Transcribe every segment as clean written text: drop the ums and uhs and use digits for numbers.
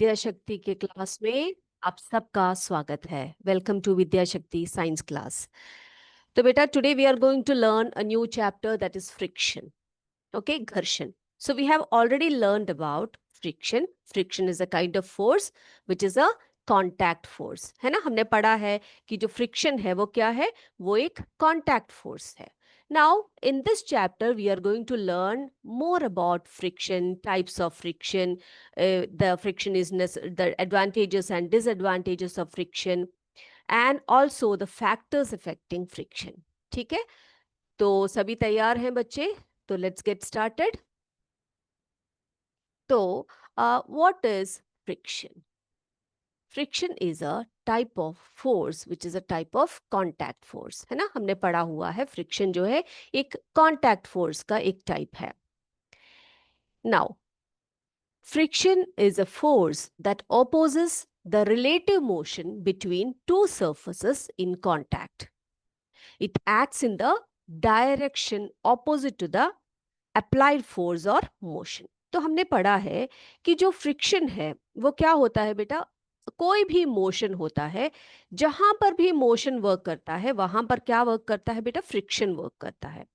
विद्या शक्ति के क्लास में आप सबका स्वागत है। वेलकम टू विद्या शक्ति साइंस क्लास। तो बेटा, today we are going to learn a new chapter that is friction. Okay, घर्षण। So we have already learned about friction. Friction is a kind of force which is a contact force, है ना। हमने पढ़ा है कि जो friction है वो क्या है, वो एक कॉन्टैक्ट फोर्स है. Now, in this chapter, we are going to learn more about friction, types of friction, the friction is the advantages and disadvantages of friction, and also the factors affecting friction. ठीक है, तो सभी तैयार हैं बच्चे? तो let's get started. तो what is friction? Friction is a type of force which is a type of contact force, है ना। हमने पढ़ा हुआ है फ्रिक्शन जो है एक कॉन्टैक्ट फोर्स का एक टाइप है. Now, friction is a force that opposes the relative motion between two surfaces in contact. It acts in the direction opposite to the applied force or motion. तो हमने पढ़ा है कि जो फ्रिक्शन है वो क्या होता है बेटा, कोई भी मोशन होता है, जहां पर भी मोशन वर्क करता है वहां पर क्या वर्क करता है बेटा, फ्रिक्शन वर्क करता है.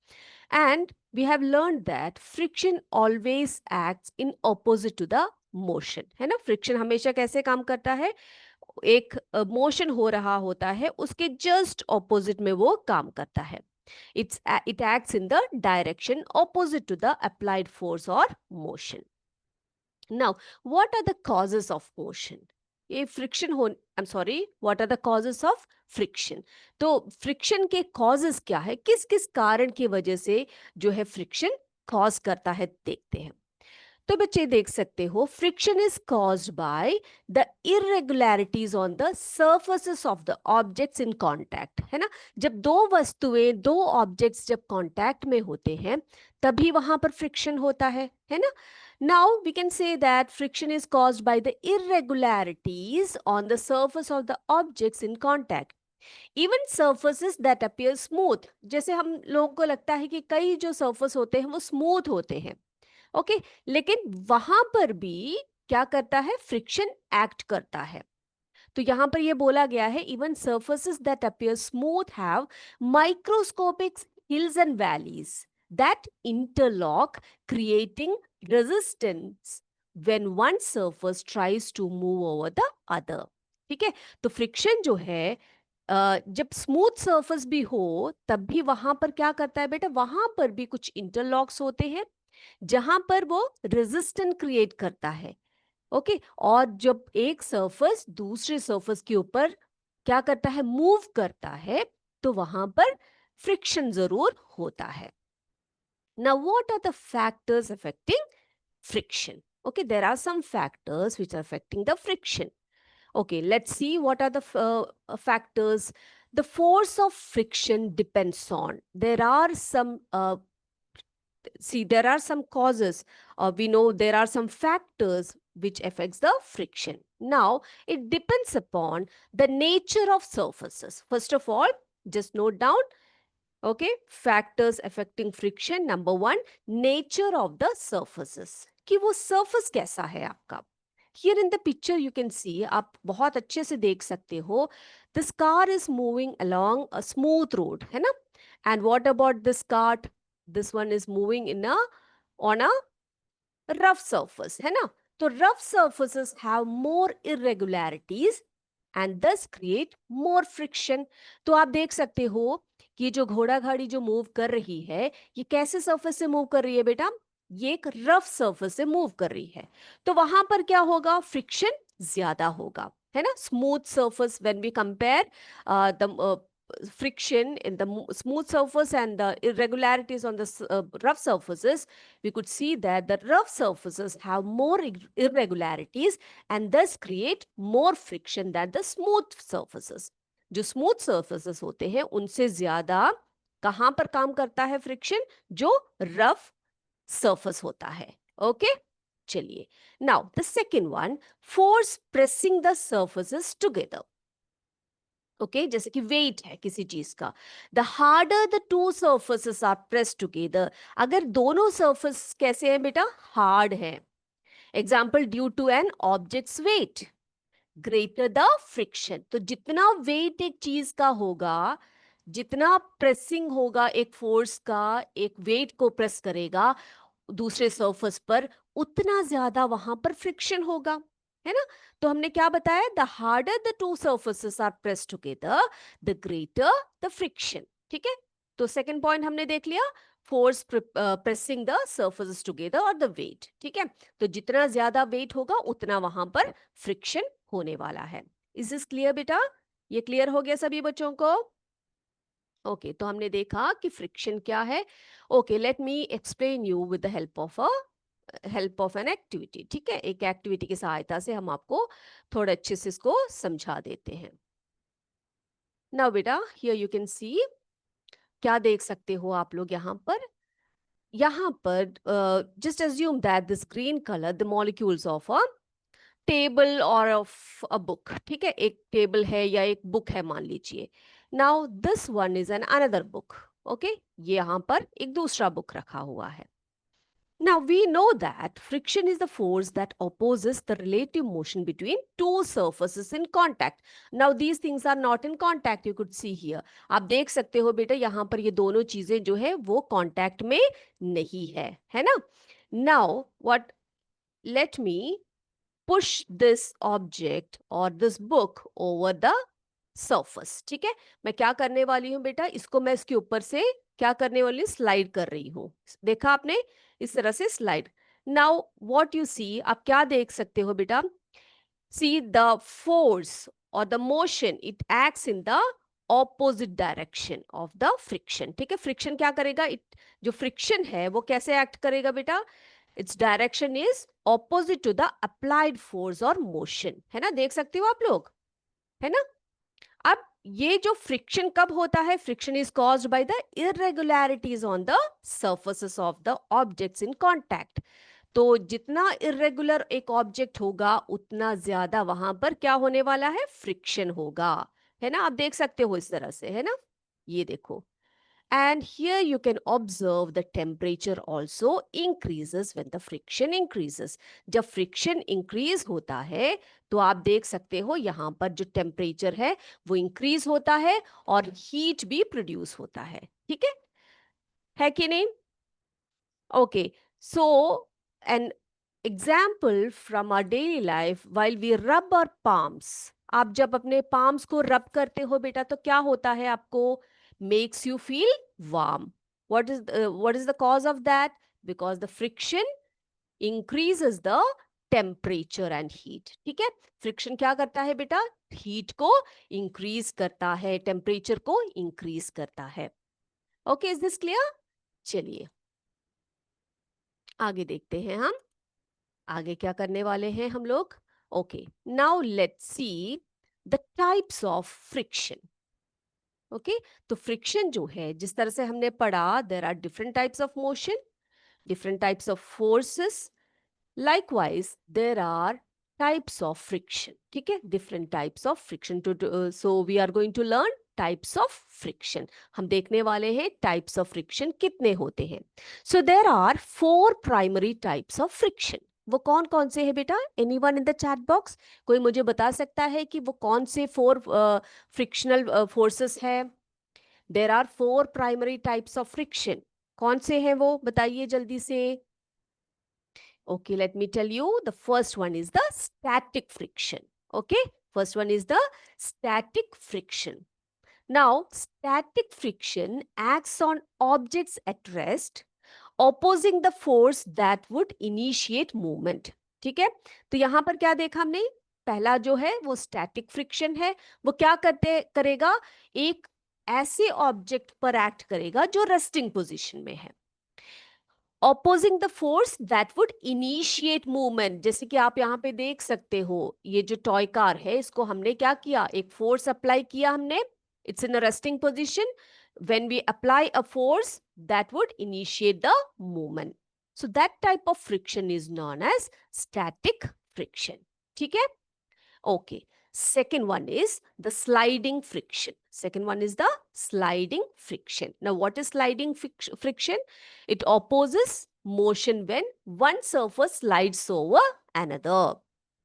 And we have learn that friction always acts in opposite to the motion, है ना. फ्रिक्शन हमेशा कैसे काम करता है, एक मोशन हो रहा होता है उसके जस्ट ऑपोजिट में वो काम करता है. It acts in the direction opposite to the applied force or motion. Now, what are the causes of motion? ये फ्रिक्शन हो, I am sorry, what are the causes of friction? तो friction के causes क्या है, किस किस कारण की वजह से जो है फ्रिक्शन कॉज करता है, देखते हैं. तो बच्चे देख सकते हो, friction is caused by the irregularities on the surfaces of the objects in contact, है ना. जब दो वस्तुएं, दो ऑब्जेक्ट्स जब कांटेक्ट में होते हैं तभी वहां पर फ्रिक्शन होता है ना. Now we can say that friction is caused by the irregularities on the surface of the objects in contact. Even surfaces that appear smooth, जैसे हम लोगों को लगता है कि कई जो सर्फेस होते हैं वो स्मूथ होते हैं, ओके लेकिन वहां पर भी क्या करता है, फ्रिक्शन एक्ट करता है. तो यहां पर ये बोला गया है, even surfaces that appear smooth have microscopic hills and valleys that interlock, creating resistance when one surface tries to move over the other. ठीक है, तो फ्रिक्शन जो है जब स्मूथ सर्फेस भी हो तब भी वहां पर क्या करता है बेटा, वहां पर भी कुछ इंटरलॉक्स होते हैं जहां पर वो रेजिस्टेंस क्रिएट करता है. ओके, और जब एक सरफेस दूसरे सरफेस के ऊपर क्या करता है, मूव करता है, तो वहां पर फ्रिक्शन जरूर होता है. Now what are the factors affecting friction? Okay, there are some factors which are affecting the friction. Okay, let's see what are the factors. The force of friction depends on, there are some see, there are some causes, we know there are some factors which affects the friction. Now it depends upon the nature of surfaces. First of all, just note down, okay, factors affecting friction. Number one, nature of the surfaces, कि वो surface कैसा है आपका. Here in the picture you can see, आप बहुत अच्छे से देख सकते हो, this car is moving along a smooth road, है ना. And what about this cart? This one is moving in a on a rough surface, है ना. तो rough surfaces have more irregularities and thus create more friction. तो आप देख सकते हो कि जो घोड़ा गाड़ी जो मूव कर रही है, ये कैसे सरफेस से मूव कर रही है बेटा, ये एक रफ सरफेस से मूव कर रही है. तो वहां पर क्या होगा, फ्रिक्शन ज्यादा होगा, है ना. Smooth surface, when we compare the friction in the smooth surface and the irregularities on the rough surfaces, we could see that the rough surfaces have more irregularities and thus create more friction than the smooth surfaces. जो smooth surfaces होते हैं उनसे ज्यादा कहां पर काम करता है फ्रिक्शन, जो रफ सरफेस होता है. ओके, चलिए. Now the second one, force pressing the surfaces together. Okay, जैसे कि वेट है किसी चीज का, the harder the two surfaces are press together. अगर दोनों सर्फेस कैसे हैं बेटा, हार्ड है, example, due to an objects weight greater the friction. तो जितना वेट एक चीज का होगा, जितना प्रेसिंग होगा एक फोर्स का, एक वेट को प्रेस करेगा दूसरे सरफेस पर, उतना ज्यादा वहां पर फ्रिक्शन होगा, है ना। तो हमने क्या बताया, the harder the two surfaces are press together the greater the friction. ठीक है, तो सेकंड पॉइंट हमने देख लिया, force pressing the surfaces together और द वेट। ठीक है, तो जितना ज्यादा वेट होगा उतना वहां पर फ्रिक्शन होने वाला है। इज दिस क्लियर बेटा? ये क्लियर हो गया सभी बच्चों को? ओके, तो हमने देखा कि फ्रिक्शन क्या है। Okay, let me explain you with the help of an activity. ठीक है, एक एक्टिविटी की सहायता से हम आपको थोड़ा अच्छे से इसको समझा देते हैं। नाउ बेटा, हियर यू कैन सी, क्या देख सकते हो आप लोग यहाँ पर just assume that this green colour the molecules of a table और ऑफ अ बुक। ठीक है, एक टेबल है या एक बुक है मान लीजिए। Now this one is an another book. Okay, ये यहाँ पर एक दूसरा बुक रखा हुआ है। Now we know that friction is the force that opposes the relative motion between two surfaces in contact. Now these things are not in contact, you could see here. आप देख सकते हो बेटा यहाँ पर ये दोनों चीजें जो है वो कांटेक्ट में नहीं है ना। Now what, let me push this object or this book over the surface। ठीक है, मैं क्या करने वाली हूं बेटा, इसको मैं इसके ऊपर से क्या करने वाली हूँ, स्लाइड कर रही हूँ। देखा आपने, इस तरह से slide. Now what you see, आप क्या देख सकते हो बेटा, सी द फोर्स और the motion it acts in the opposite direction of the friction. ठीक है, फ्रिक्शन क्या करेगा, इट जो फ्रिक्शन है वो कैसे एक्ट करेगा बेटा, its direction is opposite to the applied force और मोशन, है ना, देख सकते हो आप लोग, है ना। अब ये जो फ्रिक्शन कब होता है, friction is caused by the irregularities on the surfaces of the objects in contact. तो जितना इरेगुलर एक ऑब्जेक्ट होगा उतना ज्यादा वहां पर क्या होने वाला है, फ्रिक्शन होगा, है ना। आप देख सकते हो इस तरह से, है ना, ये देखो। And here you can observe the temperature also increases when the friction increases। जब friction increase होता है तो आप देख सकते हो यहाँ पर जो temperature है वो increase होता है और heat भी produce होता है। ठीक है कि नहीं? Okay, so an example from our daily life, while we rub our palms, आप जब अपने palms को rub करते हो बेटा तो क्या होता है आपको, makes you feel warm। What is the cause of that? Because the friction increases the temperature and heat। ठीक है, फ्रिक्शन क्या करता है बेटा, हीट को इंक्रीज करता है, टेम्परेचर को इंक्रीज करता है। Okay, is this clear? चलिए आगे देखते हैं, हम आगे क्या करने वाले हैं हम लोग। Okay, now let's see the types of friction. Okay, तो फ्रिक्शन जो है जिस तरह से हमने पढ़ा, there are different types of motion, different types of forces, likewise there are types of friction। ठीक है, different types of friction so we are going to learn types of friction। हम देखने वाले हैं types of friction कितने होते हैं। so there are 4 primary types of friction। वो कौन कौन से हैं बेटा, anyone in the chat box, कोई मुझे बता सकता है कि वो कौन से 4 frictional forces है। there are 4 primary types of friction। कौन से हैं वो, बताइए जल्दी से। Okay, let me tell you, the first one is the static friction। Okay, first one is the static friction। Now static friction acts on objects at rest opposing the force that would initiate movement। ठीक है, तो यहां पर क्या देखा हमने, पहला जो है वो स्टैटिक फ्रिक्शन है, वो क्या करेगा, एक ऐसे ऑब्जेक्ट पर एक्ट करेगा जो रेस्टिंग पोजीशन में है, opposing the force that would initiate movement. जैसे कि आप यहाँ पे देख सकते हो, ये जो टॉय कार है इसको हमने क्या किया, एक फोर्स अप्लाई किया हमने, it's in a resting position, when we apply a force that would initiate the movement. So that type of friction is known as static friction. ठीक है, okay, second one is the sliding friction। Second one is the sliding friction। Now what is sliding friction? It opposes motion when one surface slides over another.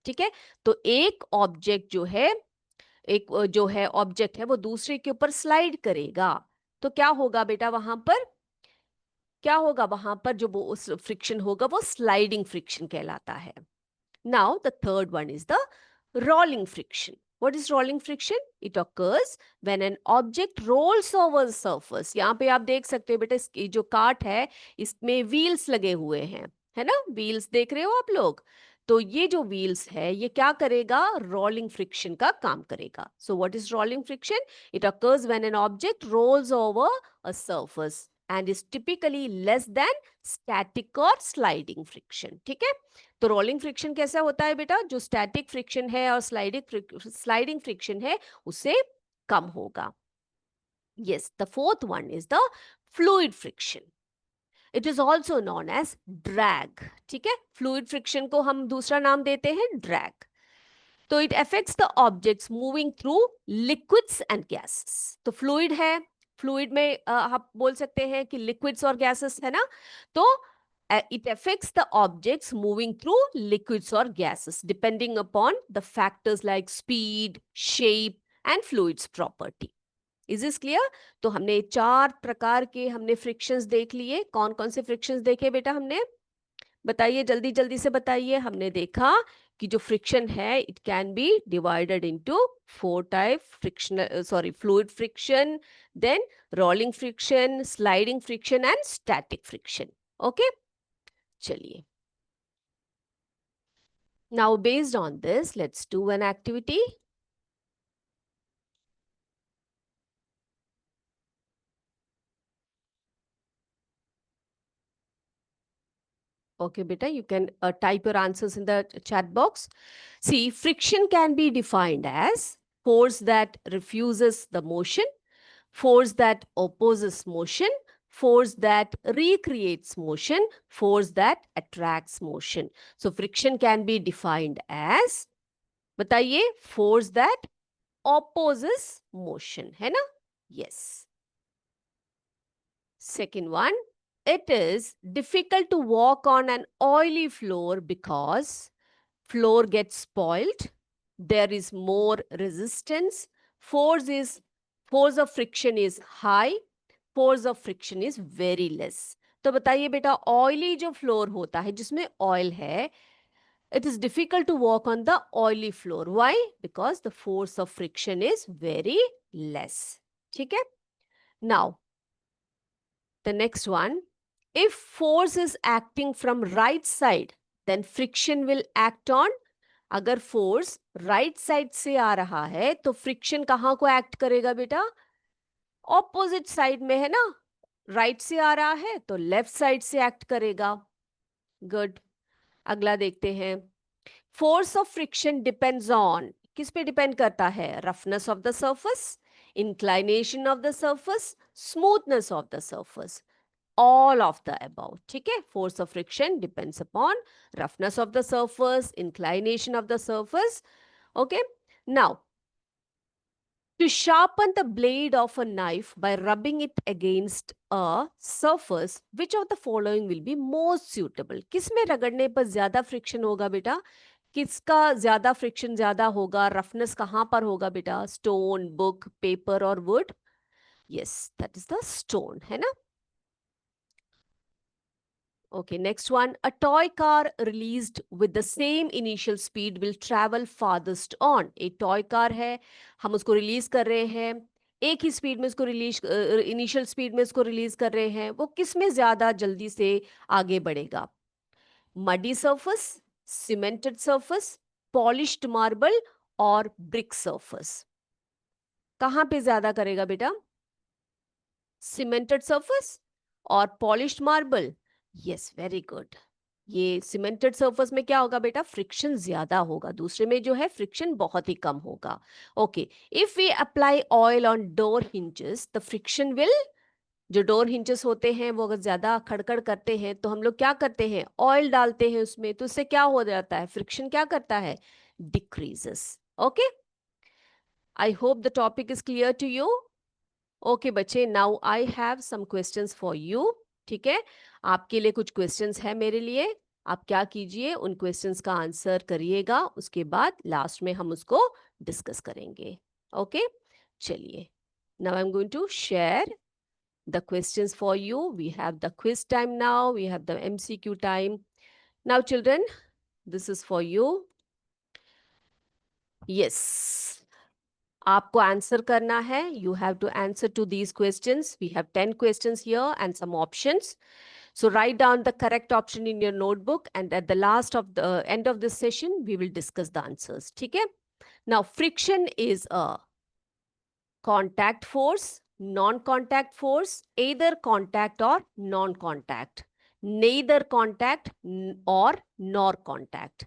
ठीक है, तो एक object जो है, एक जो है ऑब्जेक्ट है वो दूसरे के ऊपर स्लाइड करेगा, तो क्या होगा बेटा वहां पर, क्या होगा वहां पर, जो वो उस फ्रिक्शन होगा वो स्लाइडिंग फ्रिक्शन कहलाता है. Now the third one is the rolling friction. What is rolling friction? It occurs when an object rolls over the surface. यहाँ पे आप देख सकते हो बेटा, इसकी जो काट है इसमें व्हील्स लगे हुए हैं, है ना, व्हील्स देख रहे हो आप लोग. तो ये जो व्हील्स है ये क्या करेगा, रोलिंग फ्रिक्शन का काम करेगा. So what is rolling friction? It occurs when an object rolls over a surface and is typically less than static or sliding friction. ठीक है, तो रोलिंग फ्रिक्शन कैसा होता है बेटा, जो स्टैटिक फ्रिक्शन है और स्लाइडिंग फ्रिक्शन है उससे कम होगा. Yes, the fourth one is the fluid friction. It is also known as drag. ठीक है, फ्लूइड फ्रिक्शन को हम दूसरा नाम देते हैं ड्रैग. तो it affects the objects moving through liquids and gases. तो फ्लूइड है, फ्लूइड में आप बोल सकते हैं कि लिक्विड्स और गैसेस है ना, तो it affects the objects moving through liquids or gases depending upon the factors like speed, shape and fluids property. Is this clear? तो हमने चार प्रकार के हमने फ्रिक्शंस देख लिए. कौन कौन से फ्रिक्शंस देखे बेटा हमने, बताइए जल्दी जल्दी से बताइए. हमने देखा कि जो फ्रिक्शन है it can be divided into 4 type, friction sorry fluid friction, then rolling friction, sliding friction and static friction. Okay, चलिए. Now based on this, let's do an activity. Okay, beta, you can type your answers in the chat box. See, friction can be defined as force that refuses the motion, force that opposes motion, force that recreates motion, force that attracts motion. So friction can be defined as, बताइए, force that opposes motion, है ना? Yes. Second one, it is difficult to walk on an oily floor because floor gets spoiled, there is more resistance, force of friction is high, force of friction is very less. तो बताइए बेटा, oily जो floor होता है जिसमें oil है, it is difficult to walk on the oily floor. Why? Because the force of friction is very less. ठीक है. Now the next one, if force is acting from right side, then friction will act on. अगर force right side से आ रहा है तो friction कहाँ को act करेगा बेटा, ऑपोजिट साइड में, है ना. राइट से आ रहा है तो लेफ्ट साइड से एक्ट करेगा. गुड, अगला देखते हैं. Force of friction depends on, किस पे डिपेंड करता है, roughness of the surface, inclination of the surface, smoothness of the surface, all of the above. ठीक है, force of friction depends upon roughness of the surface, inclination of the surface. Okay, now to sharpen the blade of a knife by rubbing it against a surface, which of the following will be most suitable? किसमें रगड़ने पर ज्यादा friction होगा बेटा, किसका ज्यादा friction ज्यादा होगा, रफनेस कहाँ पर होगा बेटा, स्टोन, बुक, पेपर और would? Yes, that is the stone, है ना. Okay, next one. A toy car released with the same initial speed will travel farthest on. एक toy car है, हम उसको release कर रहे हैं, एक ही स्पीड में उसको रिलीज, इनिशियल स्पीड में उसको रिलीज कर रहे हैं, वो किस में ज्यादा जल्दी से आगे बढ़ेगा, muddy surface, cemented surface, polished marble और ब्रिक सर्फेस? कहाँ पे ज्यादा करेगा बेटा, सीमेंटेड सर्फेस और polished marble? Yes, very good. ये सीमेंटेड सर्फेस में क्या होगा बेटा, फ्रिक्शन ज्यादा होगा, दूसरे में जो है फ्रिक्शन बहुत ही कम होगा. Okay, if we apply oil on door hinges the friction will, जो डोर हिंजेस होते हैं वो अगर ज्यादा खड़खड़ करते हैं तो हम लोग क्या करते हैं, ऑयल डालते हैं उसमें, तो उससे क्या हो जाता है, फ्रिक्शन क्या करता है, decreases. Okay, I hope the topic is clear to you. Okay बच्चे, now I have some questions for you. ठीक है, आपके लिए कुछ क्वेश्चंस है मेरे लिए. आप क्या कीजिए, उन क्वेश्चंस का आंसर करिएगा, उसके बाद लास्ट में हम उसको डिस्कस करेंगे. ओके, चलिए. Now I am going to share the questions for you. We have the quiz time now. We have the MCQ time. Now, children, this is for you. Yes. आपको answer करना है. You have to answer to these questions. We have 10 questions here and some options. So write down the correct option in your notebook, and at the last of the end of this session, we will discuss the answers. ठीक है? Now, friction is a contact force, non-contact force, either contact or non-contact, neither contact or nor contact.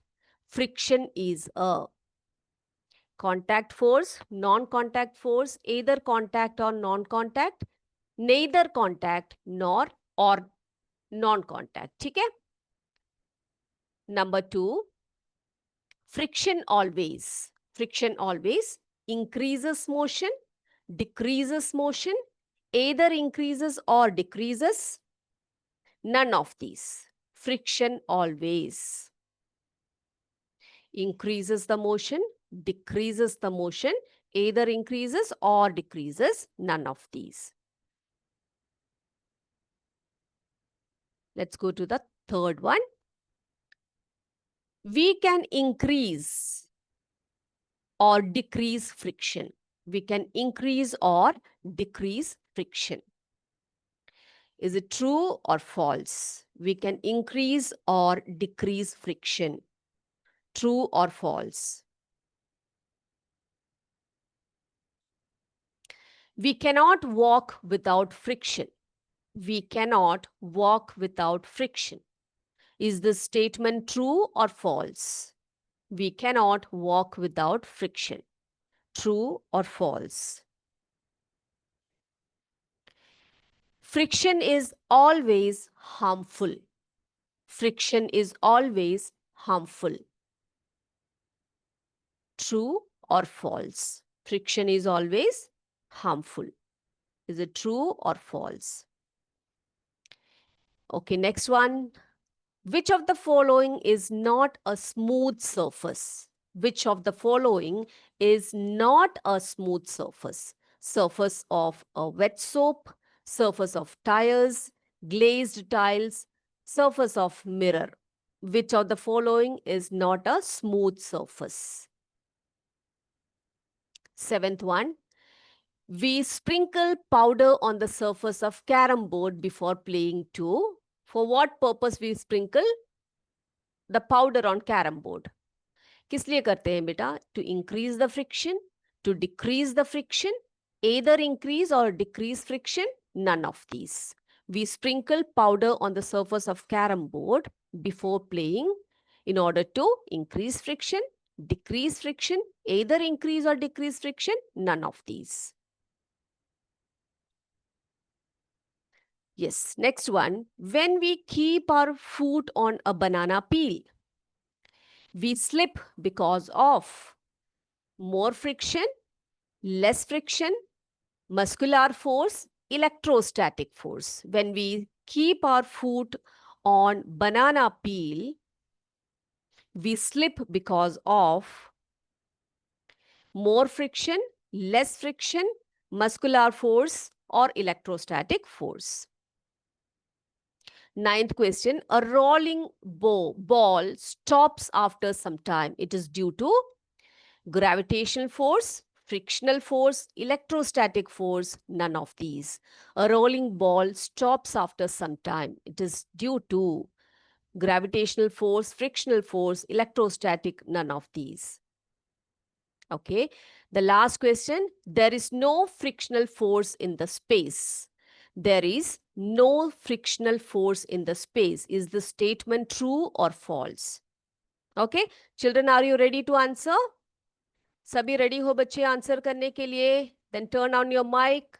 Friction is a contact force, non-contact force, either contact or non-contact, neither contact nor or non-contact. ठीक है? Number 2, friction always increases motion, decreases motion, either increases or decreases, none of these. Friction always increases the motion, decreases the motion, either increases or decreases, none of these. Let's go to the third one. We can increase or decrease friction. We can increase or decrease friction. Is it true or false? We can increase or decrease friction. True or false? We cannot walk without friction. We cannot walk without friction. Is this statement true or false? We cannot walk without friction. True or false? Friction is always harmful. Friction is always harmful. True or false? Friction is always harmful. Is it true or false? Okay, next one. Which of the following is not a smooth surface? Which of the following is not a smooth surface? Surface of a wet soap, surface of tires, glazed tiles, surface of mirror. Which of the following is not a smooth surface? Seventh one. We sprinkle powder on the surface of carom board before playing too. For what purpose we sprinkle the powder on carom board? किस लिए करते हैं बेटा? To increase the friction, to decrease the friction, either increase or decrease friction, none of these. We sprinkle powder on the surface of carom board before playing in order to increase friction, decrease friction, either increase or decrease friction, none of these. Yes, next one. When we keep our foot on a banana peel, we slip because of more friction, less friction, muscular force, electrostatic force. When we keep our foot on banana peel, we slip because of more friction, less friction, muscular force, or electrostatic force. Ninth question, a rolling ball stops after some time. It is due to gravitational force, frictional force, electrostatic force, none of these. A rolling ball stops after some time. It is due to gravitational force, frictional force, electrostatic, none of these. Okay. The last question, there is no frictional force in the space. There is no frictional force in the space. Is the statement true or false? Okay. Children, are you ready to answer? सभी ready हो बच्चे answer करने के लिए? Then turn on your mic.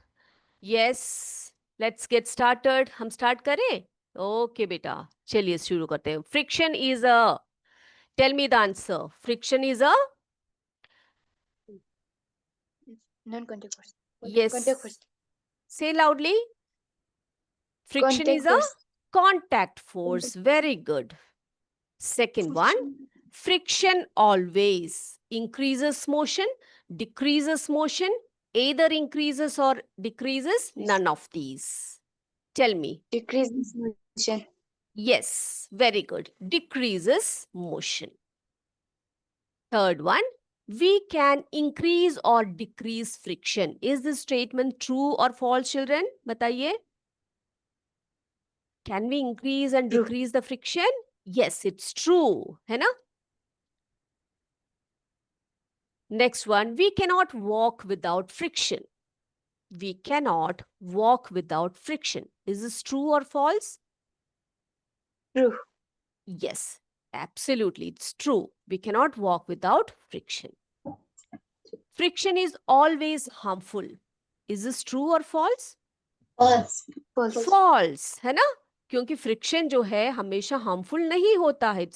Yes, let's get started. हम start करें? Okay बेटा, चलिए शुरू करते हैं. Friction is a, tell me the answer. Friction is a Non-contact force. yes, Contact force. say loudly. Friction Contact is a force. contact force. Very good. Second one, friction always increases motion, decreases motion, either increases or decreases, none of these. Tell me. Decreases motion. Yes, very good. Decreases motion. Third one, we can increase or decrease friction. Is this statement true or false, children? Bataiye. Can we increase and True. decrease the friction? Yes, it's true. है ना? Next one, we cannot walk without friction. We cannot walk without friction. Is this true or false? True. Yes, absolutely. It's true. We cannot walk without friction. Friction is always harmful. Is this true or false? False. False. False, है ना? क्योंकि friction जो है हमेशा harmful नहीं होता है.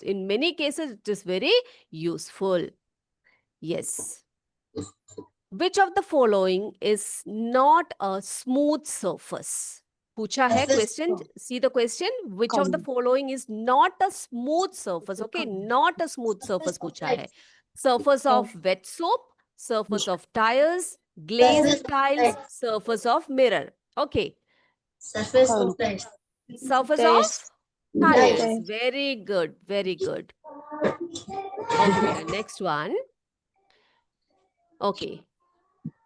In many cases it is very useful. Yes. Which of the following is not a smooth surface? पूछा है question. See the question. Which of the following is not a smooth surface? Okay, not a smooth surface पूछा है. Surface of wet soap, surface of tires, glazed tiles, surface of mirror. Okay. Surface of tiles. Surface Tiles. of tiles. Tiles. Very good. Very good. Okay, beta. Next one. Okay.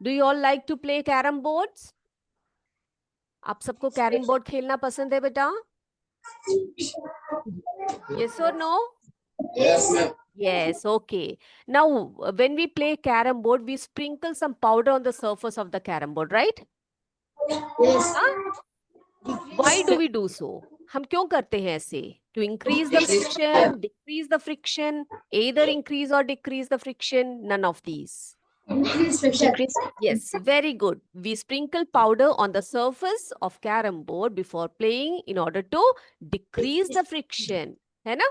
Do you all like to play carom boards? आप सबको carrom board खेलना पसंद है बेटा? Yes or no? Yes, ma'am. Yes, okay. Now, when we play carom board, we sprinkle some powder on the surface of the carom board, right? Yes. Huh? Why do we do so? हम क्यों करते हैं ऐसे? To increase the friction, decrease the friction, either increase or decrease the friction, none of these. Increase friction. Decrease. Yes, very good. We sprinkle powder on the surface of carom board before playing in order to decrease the friction. है ना?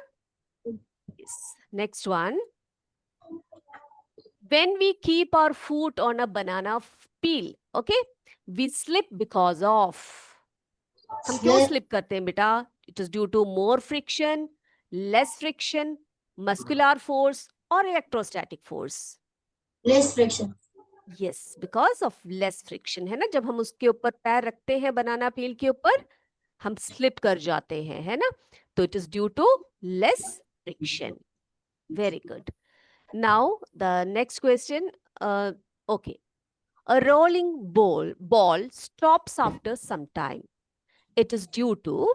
Yes. Next one. When we keep our foot on a banana peel, okay, we slip because of. हम क्यों slip करते हैं बेटा? It is due to more friction, less friction, muscular force or electrostatic force. Less friction. Yes, because of less friction, है ना? जब हम उसके ऊपर पैर रखते हैं बनाना पील के ऊपर, हम slip कर जाते हैं, है ना? तो it is due to less friction. Very good. Now the next question. Okay, a rolling ball stops after some time. It is due to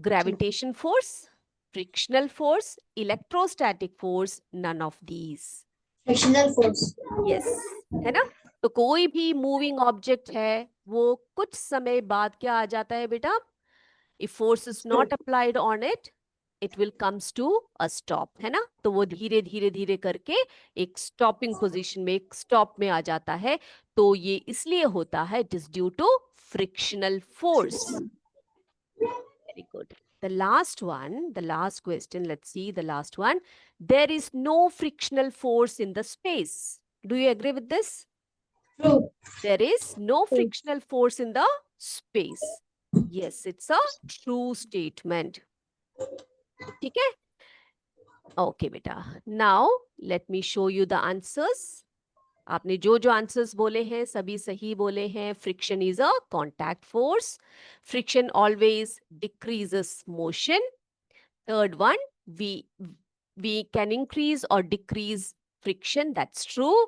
gravitation force, frictional force, electrostatic force, none of these. Frictional force. Yes, है ना? तो कोई भी moving object है वो कुछ समय बाद क्या आ जाता है बेटा? If force is not applied on it, it will comes to a stop, है ना? तो वो धीरे धीरे धीरे करके एक स्टॉपिंग पोजीशन में, एक स्टॉप में आ जाता है. तो ये इसलिए होता है, it is due to frictional force. Very good. The last one, the last question, let's see the last one. There is no frictional force in the space. Do you agree with this? True. There is no frictional force in the space. Yes, it's a true statement. ठीक है? Okay, beta. Now, let me show you the answers. आपने जो जो answers बोले हैं सभी सही बोले हैं. Friction is a contact force. Friction always decreases motion. Third one, we can increase or decrease friction. That's true.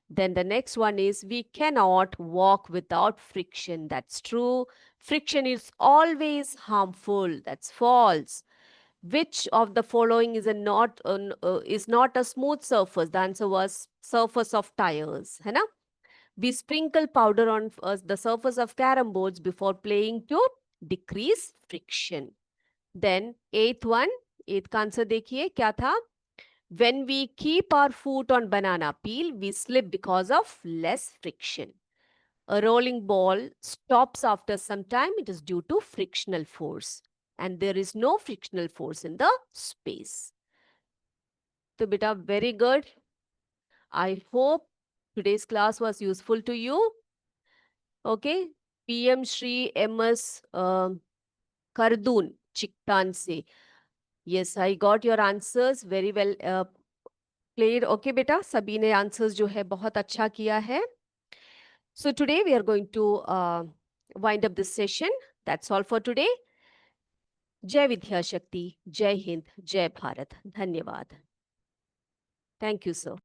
Then the next one is we cannot walk without friction. That's true. Friction is always harmful. That's false. Which of the following is not a smooth surface? The answer was surface of tires, है ना? We sprinkle powder on the surface of carom boards before playing to decrease friction. Then eighth का answer देखिए क्या था? When we keep our foot on banana peel, we slip because of less friction. A rolling ball stops after some time. It is due to frictional force. And there is no frictional force in the space. So beta, very good. I hope today's class was useful to you. Okay. PM Shri MS Kardun Chiktan se Yes, I got your answers very well played. Okay बेटा, सभी ने answers जो है बहुत अच्छा किया है. So today we are going to wind up this session. That's all for today. जय विद्या शक्ति, जय हिंद, जय भारत. धन्यवाद. Thank you, sir.